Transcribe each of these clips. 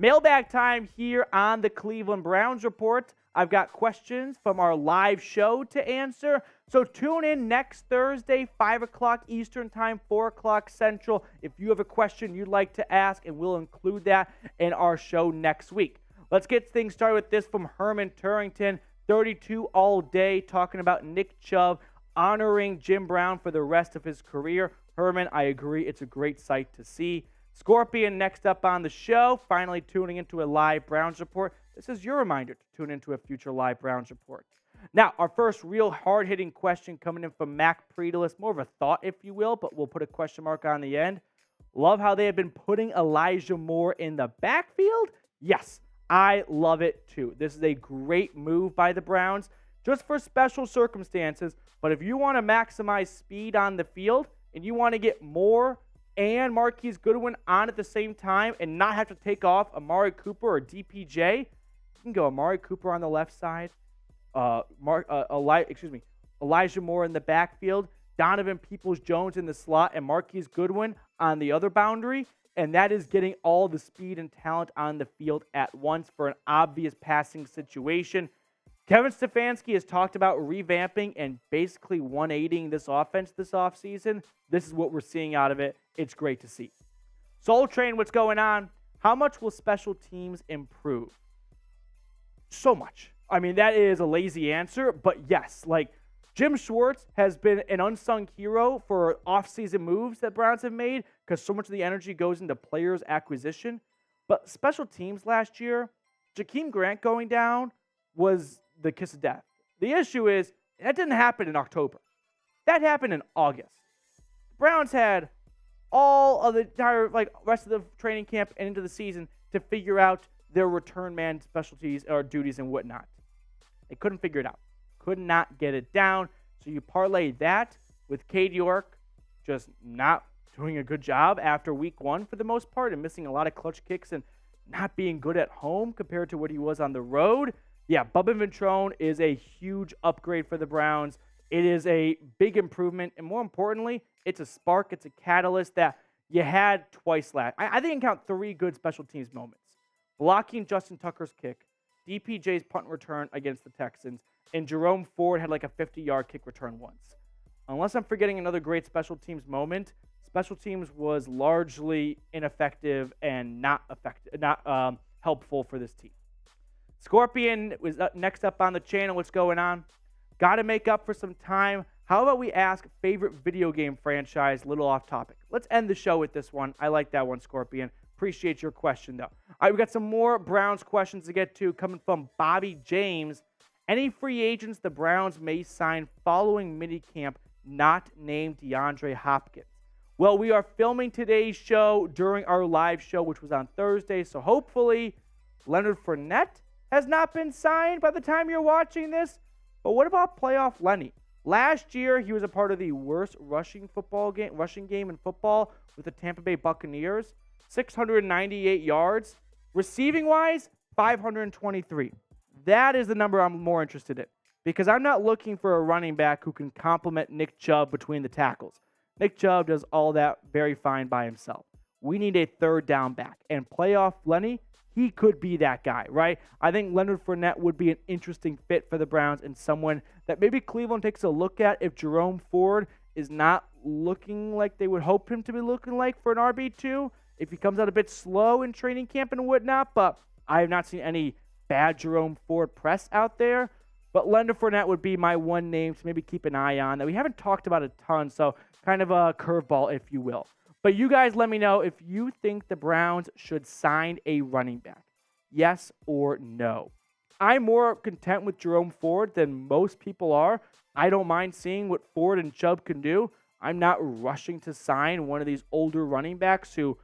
Mailbag time here on the Cleveland Browns Report. I've got questions from our live show to answer. So tune in next Thursday, 5 o'clock Eastern Time, 4 o'clock Central, if you have a question you'd like to ask, and we'll include that in our show next week. Let's get things started with this from Herman Turrington, 32 all day, talking about Nick Chubb honoring Jim Brown for the rest of his career. Herman, I agree. It's a great sight to see. Scorpion next up on the show, finally tuning into a live Browns report. This is your reminder to tune into a future live Browns report. Now, our first real hard-hitting question coming in from Mac Predalis, more of a thought, if you will, but we'll put a question mark on the end. Love how they have been putting Elijah Moore in the backfield? Yes, I love it too. This is a great move by the Browns, just for special circumstances, but if you want to maximize speed on the field and you want to get Moore and Marquise Goodwin on at the same time and not have to take off Amari Cooper or DPJ, you can go Amari Cooper on the left side, Elijah Moore in the backfield, Donovan Peoples-Jones in the slot, and Marquise Goodwin on the other boundary, and that is getting all the speed and talent on the field at once for an obvious passing situation. Kevin Stefanski has talked about revamping and basically 180ing this offense this offseason. This is what we're seeing out of it. It's great to see. Soul Train, what's going on? How much will special teams improve? So much. I mean, that is a lazy answer, but yes, like Jim Schwartz has been an unsung hero for offseason moves that Browns have made because so much of the energy goes into players' acquisition. But special teams last year, Jakeem Grant going down was the kiss of death. The issue is that didn't happen in October. That happened in August. The Browns had all of the entire rest of the training camp and into the season to figure out their return man specialties or duties and whatnot. They couldn't figure it out. Could not get it down. So you parlay that with Cade York just not doing a good job after week one for the most part and missing a lot of clutch kicks and not being good at home compared to what he was on the road. Yeah, Bubba Ventrone is a huge upgrade for the Browns. It is a big improvement, and more importantly, it's a spark, it's a catalyst that you had twice last. I think I can count 3 good special teams moments. Blocking Justin Tucker's kick, DPJ's punt return against the Texans, and Jerome Ford had like a 50-yard kick return once. Unless I'm forgetting another great special teams moment, special teams was largely ineffective and not helpful for this team. Scorpion was next up on the channel. What's going on? Got to make up for some time. How about we ask favorite video game franchise? Little off topic. Let's end the show with this one. I like that one, Scorpion. Appreciate your question, though. All right, we got some more Browns questions to get to coming from Bobby James. Any free agents the Browns may sign following minicamp not named DeAndre Hopkins? Well, we are filming today's show during our live show, which was on Thursday, so hopefully Leonard Fournette has not been signed by the time you're watching this. But what about playoff Lenny? Last year, he was a part of the worst rushing game in football with the Tampa Bay Buccaneers. 698 yards. Receiving-wise, 523. That is the number I'm more interested in because I'm not looking for a running back who can complement Nick Chubb between the tackles. Nick Chubb does all that very fine by himself. We need a third down back. And playoff Lenny, he could be that guy, right? I think Leonard Fournette would be an interesting fit for the Browns and someone that maybe Cleveland takes a look at if Jerome Ford is not looking like they would hope him to be looking like for an RB2, if he comes out a bit slow in training camp and whatnot. But I have not seen any bad Jerome Ford press out there. But Leonard Fournette would be my one name to maybe keep an eye on that we haven't talked about a ton, so kind of a curveball, if you will. But you guys let me know if you think the Browns should sign a running back. Yes or no. I'm more content with Jerome Ford than most people are. I don't mind seeing what Ford and Chubb can do. I'm not rushing to sign one of these older running backs who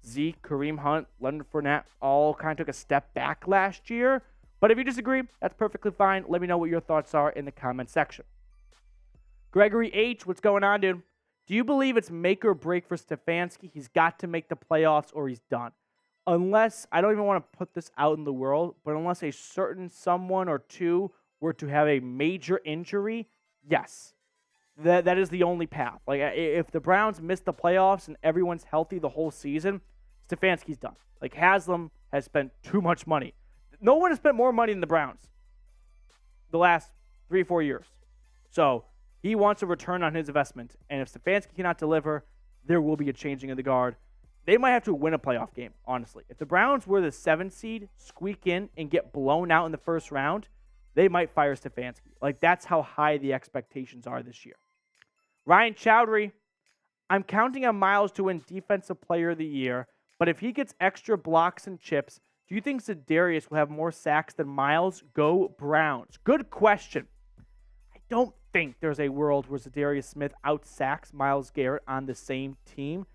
Zeke, Kareem Hunt, Leonard Fournette all kind of took a step back last year. But if you disagree, that's perfectly fine. Let me know what your thoughts are in the comment section. Gregory H., what's going on, dude? Do you believe it's make or break for Stefanski? He's got to make the playoffs or he's done. Unless, I don't even want to put this out in the world, but unless a certain someone or two were to have a major injury, yes. That is the only path. Like, if the Browns miss the playoffs and everyone's healthy the whole season, Stefanski's done. Like, Haslam has spent too much money. No one has spent more money than the Browns the last 3-4 years. So he wants a return on his investment. And if Stefanski cannot deliver, there will be a changing of the guard. They might have to win a playoff game, honestly. If the Browns were the 7th seed, squeak in, and get blown out in the first round, they might fire Stefanski. Like, that's how high the expectations are this year. Ryan Chowdhury, I'm counting on Myles to win Defensive Player of the Year, but if he gets extra blocks and chips, do you think Za'Darius will have more sacks than Myles? Go Browns. Good question. I don't think there's a world where Za'Darius Smith outsacks Myles Garrett on the same team.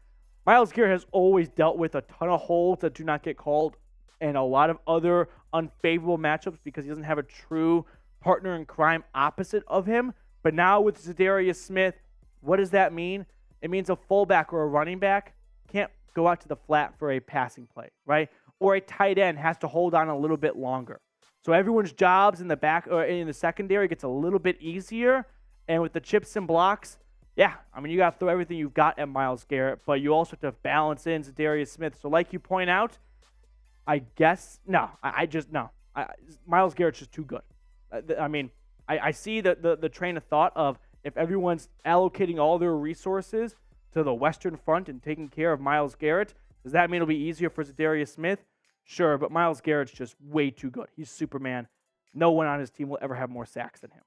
Myles Garrett has always dealt with a ton of holes that do not get called and a lot of other unfavorable matchups because he doesn't have a true partner in crime opposite of him. But now with Za'Darius Smith, what does that mean? It means a fullback or a running back can't go out to the flat for a passing play, right? Or a tight end has to hold on a little bit longer. So everyone's jobs in the back or in the secondary gets a little bit easier. And with the chips and blocks, yeah, I mean, you got to throw everything you've got at Myles Garrett, but you also have to balance in Za'Darius Smith. So like you point out, I guess, no. Myles Garrett's just too good. I mean, I see the train of thought of if everyone's allocating all their resources to the Western Front and taking care of Myles Garrett, does that mean it'll be easier for Za'Darius Smith? Sure, but Myles Garrett's just way too good. He's Superman. No one on his team will ever have more sacks than him.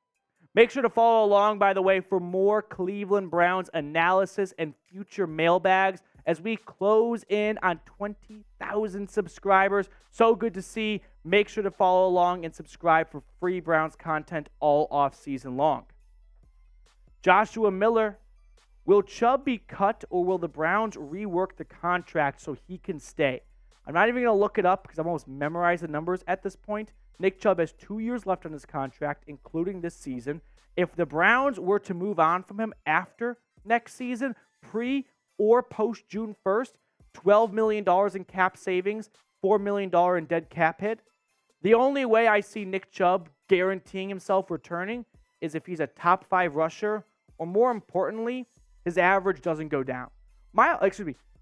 Make sure to follow along, by the way, for more Cleveland Browns analysis and future mailbags as we close in on 20,000 subscribers. So good to see. Make sure to follow along and subscribe for free Browns content all off season long. Joshua Miller, will Chubb be cut or will the Browns rework the contract so he can stay? I'm not even going to look it up because I've almost memorized the numbers at this point. Nick Chubb has 2 years left on his contract, including this season. If the Browns were to move on from him after next season, pre or post June 1st, $12 million in cap savings, $4 million in dead cap hit. The only way I see Nick Chubb guaranteeing himself returning is if he's a top 5 rusher, or more importantly, his average doesn't go down.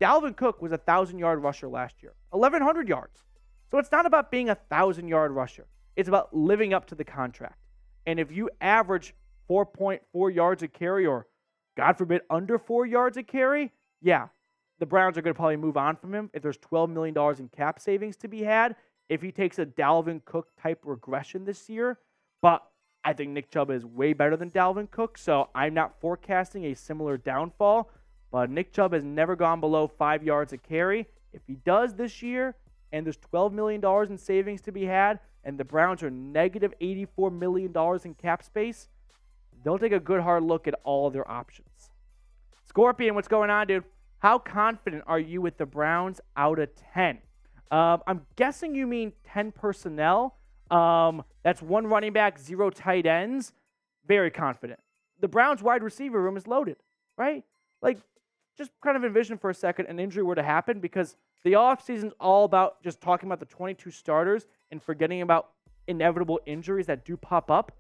Dalvin Cook was a 1,000-yard rusher last year, 1,100 yards. So it's not about being a 1,000-yard rusher. It's about living up to the contract. And if you average 4.4 yards a carry or, God forbid, under 4 yards a carry, yeah, the Browns are going to probably move on from him if there's $12 million in cap savings to be had if he takes a Dalvin Cook-type regression this year. But I think Nick Chubb is way better than Dalvin Cook, so I'm not forecasting a similar downfall. But Nick Chubb has never gone below 5 yards a carry. If he does this year, and there's $12 million in savings to be had, and the Browns are negative $84 million in cap space, they'll take a good hard look at all of their options. Scorpion, what's going on, dude? How confident are you with the Browns out of 10? I'm guessing you mean 10 personnel. That's 1 running back, 0 tight ends. Very confident. The Browns wide receiver room is loaded, right? Like, just kind of envision for a second an injury were to happen, because the offseason's all about just talking about the 22 starters and forgetting about inevitable injuries that do pop up.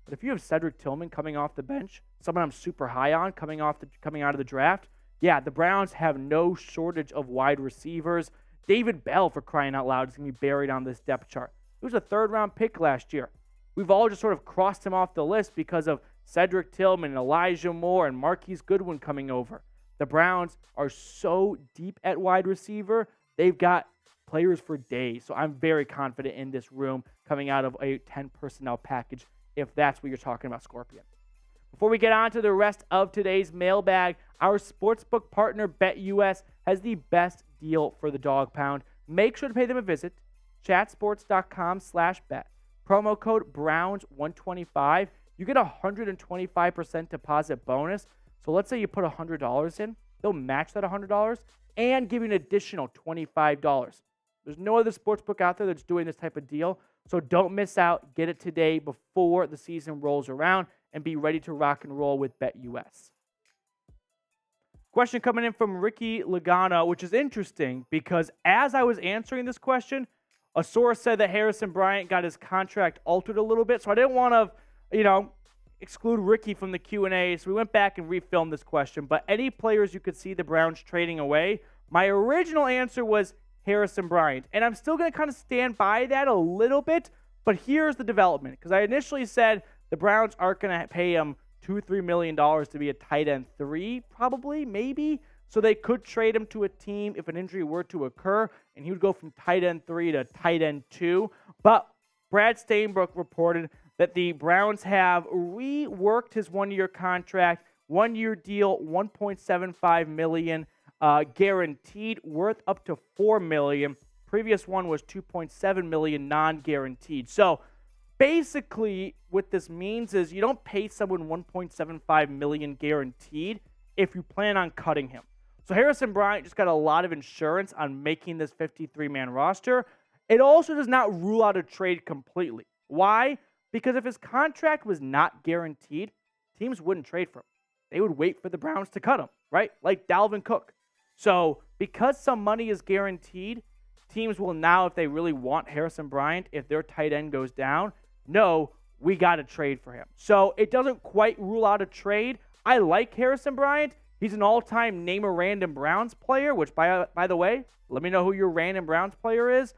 But if you have Cedric Tillman coming off the bench, someone I'm super high on coming out of the draft, yeah, the Browns have no shortage of wide receivers. David Bell, for crying out loud, is going to be buried on this depth chart. He was a 3rd-round pick last year. We've all just sort of crossed him off the list because of Cedric Tillman and Elijah Moore and Marquise Goodwin coming over. The Browns are so deep at wide receiver, they've got players for days. So I'm very confident in this room coming out of a 10 personnel package, if that's what you're talking about, Scorpion. Before we get on to the rest of today's mailbag, our sportsbook partner, BetUS, has the best deal for the Dawg Pound. Make sure to pay them a visit, chatsports.com/bet. Promo code Browns125. You get a 125% deposit bonus. So let's say you put $100 in. They'll match that $100 and give you an additional $25. There's no other sportsbook out there that's doing this type of deal. So don't miss out. Get it today before the season rolls around and be ready to rock and roll with BetUS. Question coming in from Ricky Logano, which is interesting because as I was answering this question, a source said that Harrison Bryant got his contract altered a little bit. So I didn't want to, exclude Ricky from the Q&A. So we went back and refilmed this question. But any players you could see the Browns trading away? My original answer was Harrison Bryant. And I'm still going to kind of stand by that a little bit, but here's the development. Because I initially said the Browns aren't going to pay him $2 or $3 million to be a tight end 3, probably, maybe. So they could trade him to a team if an injury were to occur, and he would go from tight end 3 to tight end 2. But Brad Stainbrook reported that the Browns have reworked his one-year contract, one-year deal, $1.75 million, guaranteed, worth up to $4 million. Previous one was $2.7 million non-guaranteed. So basically, what this means is you don't pay someone $1.75 million guaranteed if you plan on cutting him. So Harrison Bryant just got a lot of insurance on making this 53-man roster. It also does not rule out a trade completely. Why? Because if his contract was not guaranteed, teams wouldn't trade for him. They would wait for the Browns to cut him, right? Like Dalvin Cook. So because some money is guaranteed, teams will now, if they really want Harrison Bryant, if their tight end goes down, no, we got to trade for him. So it doesn't quite rule out a trade. I like Harrison Bryant. He's an all-time name a random Browns player, which, by the way, let me know who your random Browns player is.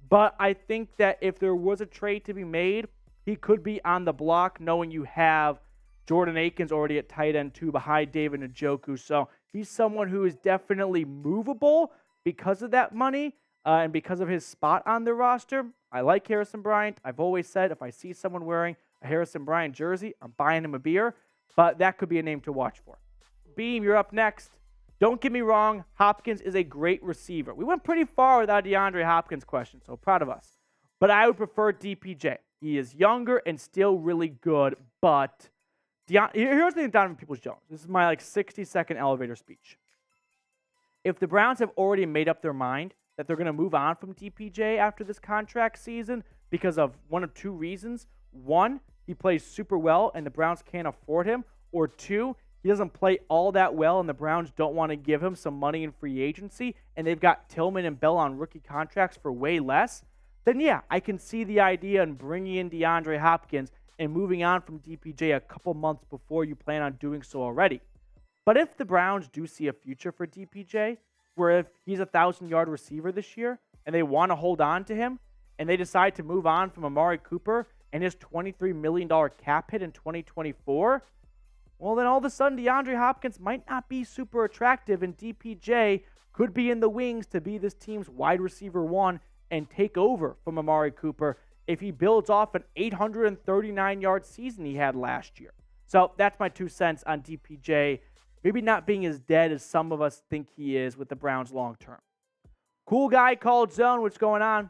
But I think that if there was a trade to be made, he could be on the block, knowing you have Jordan Akins already at tight end 2 behind David Njoku. So he's someone who is definitely movable because of that money and because of his spot on the roster. I like Harrison Bryant. I've always said if I see someone wearing a Harrison Bryant jersey, I'm buying him a beer. But that could be a name to watch for. Beam, you're up next. Don't get me wrong, Hopkins is a great receiver. We went pretty far without DeAndre Hopkins question, so proud of us. But I would prefer DPJ. He is younger and still really good, but here's the thing with Donovan Peoples-Jones. This is my 60-second elevator speech. If the Browns have already made up their mind that they're going to move on from DPJ after this contract season because of one of two reasons. One, he plays super well and the Browns can't afford him. Or two, he doesn't play all that well and the Browns don't want to give him some money in free agency and they've got Tillman and Bell on rookie contracts for way less, then yeah, I can see the idea in bringing in DeAndre Hopkins and moving on from DPJ a couple months before you plan on doing so already. But if the Browns do see a future for DPJ, where if he's a 1,000-yard receiver this year and they want to hold on to him and they decide to move on from Amari Cooper and his $23 million cap hit in 2024, well, then all of a sudden DeAndre Hopkins might not be super attractive and DPJ could be in the wings to be this team's wide receiver 1 and take over from Amari Cooper if he builds off an 839-yard season he had last year. So that's my 2 cents on DPJ maybe not being as dead as some of us think he is with the Browns long term. Cool guy called Zone, what's going on?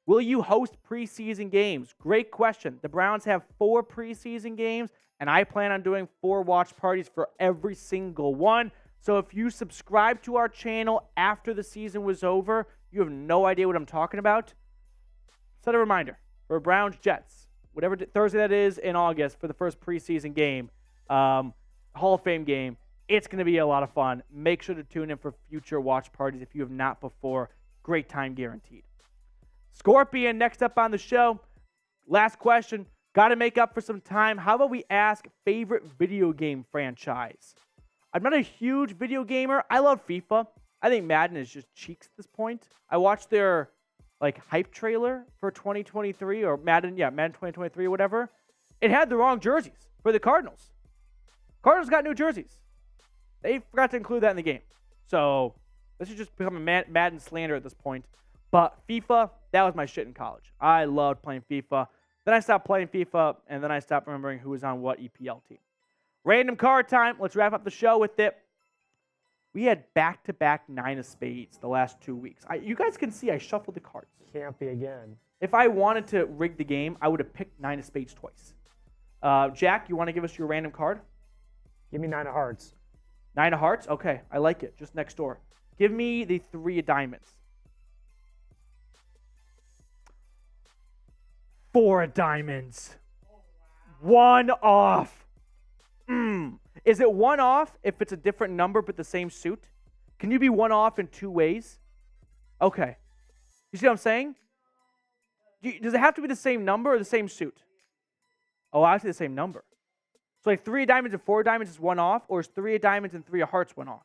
Will you host preseason games? Great question. The Browns have 4 preseason games, and I plan on doing 4 watch parties for every single one. So if you subscribe to our channel after the season was over, you have no idea what I'm talking about. Set a reminder for Browns Jets, whatever Thursday that is in August for the first preseason game, Hall of Fame game. It's going to be a lot of fun. Make sure to tune in for future watch parties if you have not before. Great time guaranteed. Scorpion, next up on the show. Last question. Got to make up for some time. How about we ask favorite video game franchise? I'm not a huge video gamer. I love FIFA. I think Madden is just cheeks at this point. I watched their hype trailer for 2023 or Madden 2023 or whatever. It had the wrong jerseys for the Cardinals. Cardinals got new jerseys. They forgot to include that in the game. So this has just become a Madden slander at this point. But FIFA, that was my shit in college. I loved playing FIFA. Then I stopped playing FIFA, and then I stopped remembering who was on what EPL team. Random card time. Let's wrap up the show with it. We had back-to-back 9 of spades the last 2 weeks. You guys can see I shuffled the cards. Can't be again. If I wanted to rig the game, I would have picked 9 of spades twice. Jack, you want to give us your random card? Give me 9 of hearts. 9 of hearts? Okay, I like it. Just next door. Give me the 3 of diamonds. 4 of diamonds. 1 off. Is it 1 off if it's a different number but the same suit? Can you be 1 off in 2 ways? Okay. You see what I'm saying? Does it have to be the same number or the same suit? Oh, obviously the same number. So 3 of diamonds and 4 of diamonds is 1 off, or is 3 of diamonds and 3 of hearts 1 off?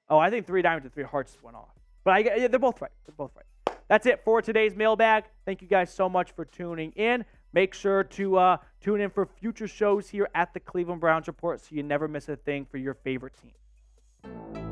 Oh, I think 3 diamonds and 3 hearts went off. But they're both right. They're both right. That's it for today's mailbag. Thank you guys so much for tuning in. Make sure to tune in for future shows here at the Cleveland Browns Report so you never miss a thing for your favorite team.